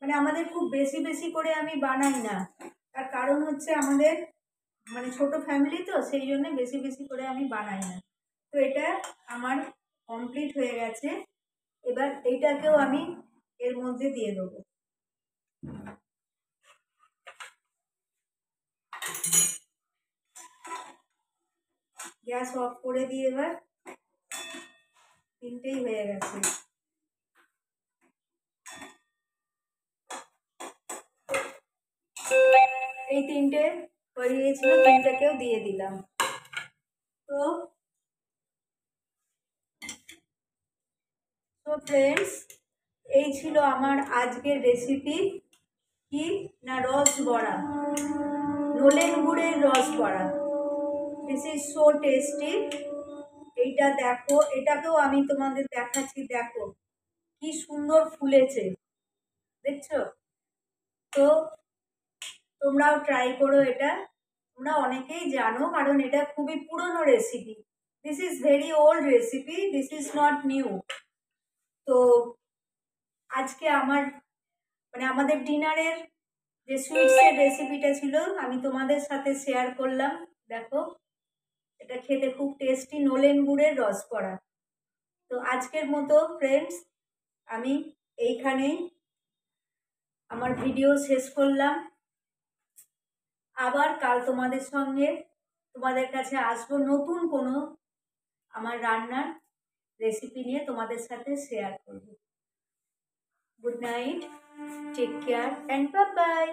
মানে আমাদের খুব বেশি বেশি করে আমি বানাই না, তার কারণ হচ্ছে আমাদের মানে ছোট ফ্যামিলি তো, সেই জন্য বেশি বেশি করে আমি বানাই না। তো এটা আমার কমপ্লিট হয়ে গেছে। এবার এইটাকেও আমি এর মধ্যে দিয়ে দেবো। গ্যাস অফ করে দিয়ে এবার তিনটেই হয়ে গেছে। এই তিনটে হয়ে গিয়েছিল, তিনটাকেও দিয়ে দিলাম। তো ফ্রেন্ডস, এই ছিল আমার আজকের রেসিপি। কি না, রস বড়া, নলেন গুড়ের রস বড়া। This is so tasty. এইটা দেখো, এটাকেও আমি তোমাদের দেখাচ্ছি, দেখো কি সুন্দর ফুলেছে, দেখছো? তো তোমরাও ট্রাই করো এটা। তোমরা অনেকেই জানো, কারণ এটা খুবই পুরনো recipe. This is very old recipe, this is not new. তো আজকে আমার মানে আমাদের ডিনারের যে সুইটসের রেসিপিটা ছিল আমি তোমাদের সাথে শেয়ার করলাম। দেখো, এটা খেতে খুব টেস্টি, নলেন গুড়ের রসকরা। তো আজকের মতো ফ্রেন্ডস আমি এইখানেই আমার ভিডিও শেষ করলাম। আবার কাল তোমাদের কাছে আসবো নতুন কোনো আমার রান্নার রেসিপি নিয়ে তোমাদের সাথে শেয়ার করব। Good night, take care and bye by.